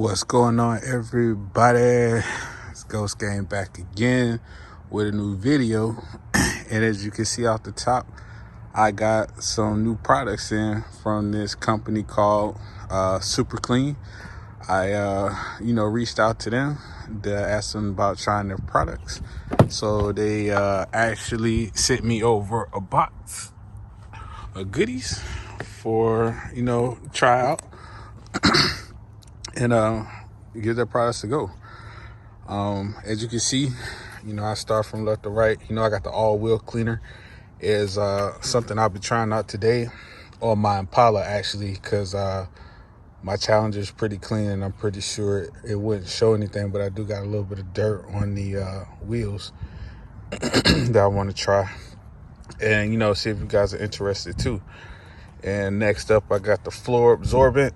What's going on, everybody? It's Ghost Game back again with a new video. And as you can see off the top, I got some new products in from this company called Super Clean. I reached out to them to ask them about trying their products. So they actually sent me over a box of goodies for try out and give their products to go. As you can see, I start from left to right. I got the all-wheel cleaner. Is something I'll be trying out today on my Impala, actually, because my Challenger is pretty clean and I'm pretty sure it wouldn't show anything, but I do got a little bit of dirt on the wheels that I want to try and see if you guys are interested too. And next up, I got the floor absorbent.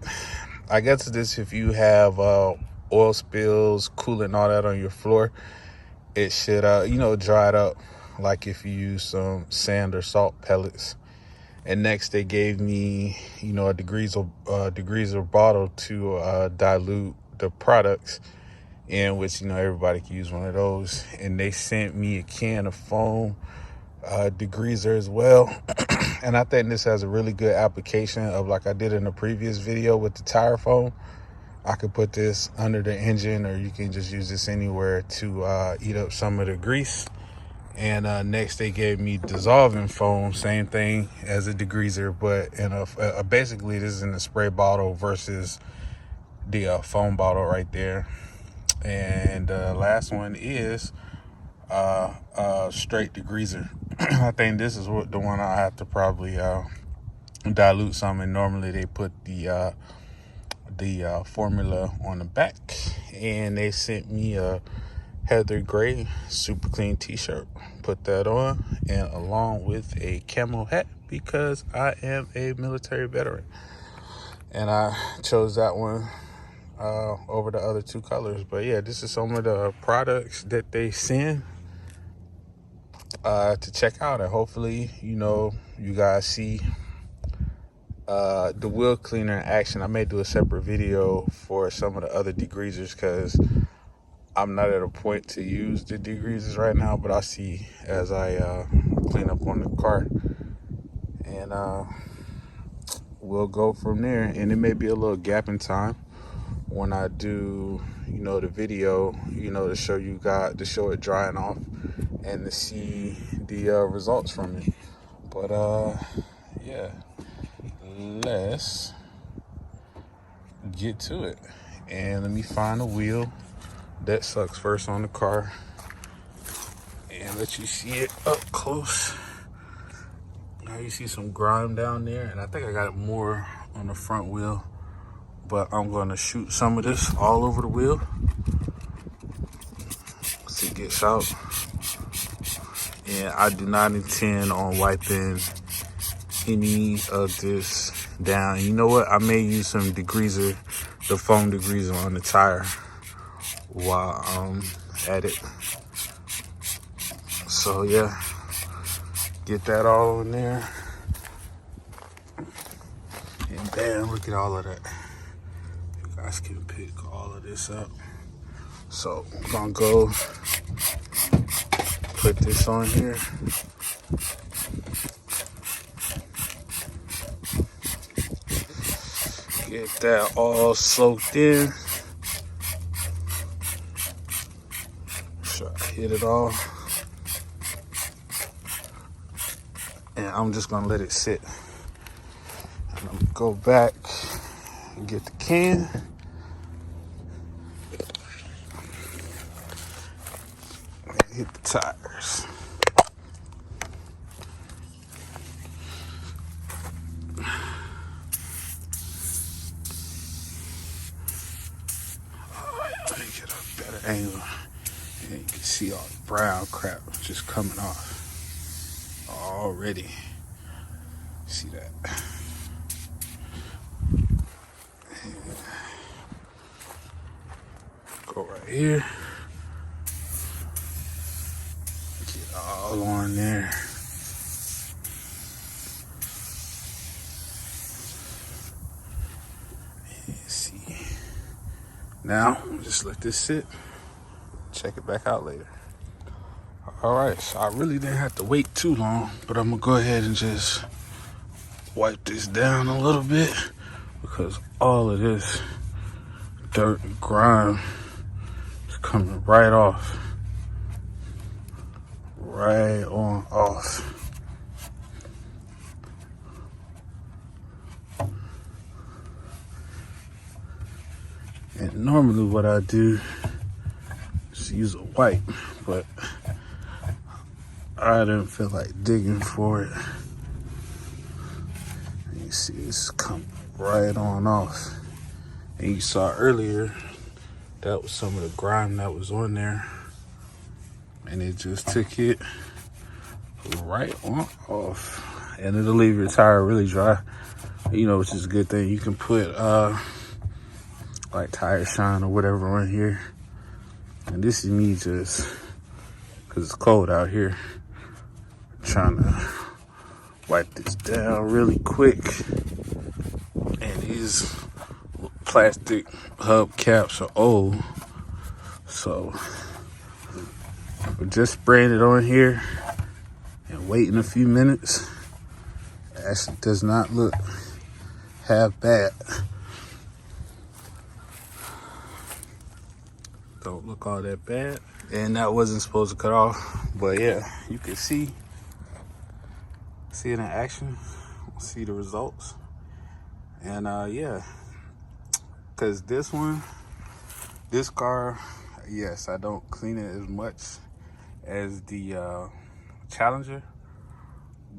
I guess this, if you have oil spills, coolant, all that on your floor, it should dry it up like if you use some sand or salt pellets. And next, they gave me a degreaser bottle to dilute the products in, which everybody can use one of those. And they sent me a can of foam degreaser as well. And I think this has a really good application of, like I did in the previous video with the tire foam. I could put this under the engine, or you can just use this anywhere to eat up some of the grease. And next, they gave me dissolving foam, same thing as a degreaser, but in a basically this is in a spray bottle versus the foam bottle right there. And last one is straight degreaser. I think this is the one I have to probably dilute some, and normally they put the formula on the back. And they sent me a Heather Gray Super Clean t-shirt. Put that on, and along with a camo hat, because I am a military veteran and I chose that one over the other two colors. But yeah, this is some of the products that they send to check out, and hopefully you guys see the wheel cleaner in action. I may do a separate video for some of the other degreasers because I'm not at a point to use the degreasers right now, but I'll see as I clean up on the car, and we'll go from there. And it may be a little gap in time when I do the video to show you guys, to show it drying off and to see the results from it. But yeah, let's get to it. And let me find a wheel that sucks first on the car and let you see it up close. Now you see some grime down there, and I think I got more on the front wheel, but I'm going to shoot some of this all over the wheel so it gets out. And I do not intend on wiping any of this down. You know what? I may use some degreaser, the foam degreaser on the tire while I'm at it. So yeah, get that all in there. And bam, look at all of that. You guys can pick all of this up. So I'm gonna go put this on here. Get that all soaked in. Hit it all, and I'm just gonna let it sit. And I'm gonna go back and get the can. And hit the tires. Let me get a better angle. And you can see all the brown crap just coming off already. See that? And go right here. Get all on there. And see. Now, just let this sit. Check it back out later. All right, so I really didn't have to wait too long, but I'm gonna go ahead and just wipe this down a little bit because all of this dirt and grime is coming right off. Right on off. And normally what I do is use a wipe, but I didn't feel like digging for it. And you see it's coming right on off. And you saw earlier, that was some of the grime that was on there. And it just took it right on off. And it'll leave your tire really dry, you know, which is a good thing. You can put like tire shine or whatever on here. And this is me just, cause it's cold out here, trying to wipe this down really quick. And these plastic hub caps are old, so we're just spraying it on here and waiting a few minutes. It actually does not look half bad. Don't look all that bad. And that wasn't supposed to cut off, but yeah, you can see it in action, see the results. And yeah, because this car, yes, I don't clean it as much as the Challenger,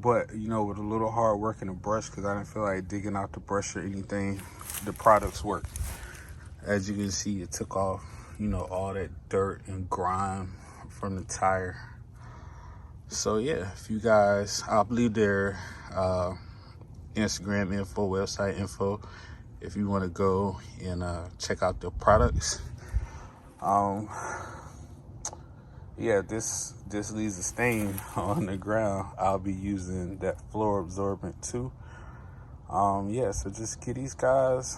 but you know, with a little hard work in the brush, because I didn't feel like digging out the brush or anything, the products work. As you can see, it took off, you know, all that dirt and grime from the tire. So yeah, if you guys, I'll leave their Instagram info, website info, if you want to go and check out the products. Yeah, this leaves a stain on the ground. I'll be using that floor absorbent too. Yeah, so just give these guys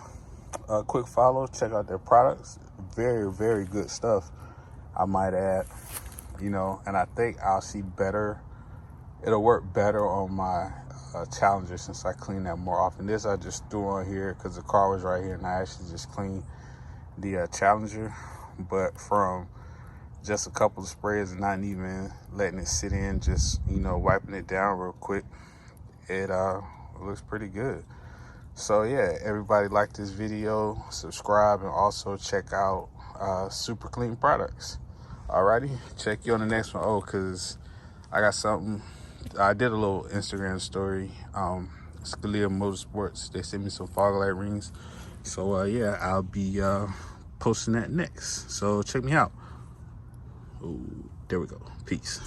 a quick follow, check out their products. Very, very good stuff, I might add. You know, and I think I'll see better, it'll work better on my Challenger since I clean that more often. This I just threw on here because the car was right here, and I actually just cleaned the Challenger. But from just a couple of sprays and not even letting it sit in, just, you know, wiping it down real quick, it looks pretty good. So yeah, everybody like this video, subscribe, and also check out Super Clean Products. Alrighty, check you on the next one. Oh, because I got something. I did a little Instagram story. Scalia Motorsports, they sent me some fog light rings. So yeah, I'll be posting that next. So check me out. Ooh, there we go. Peace.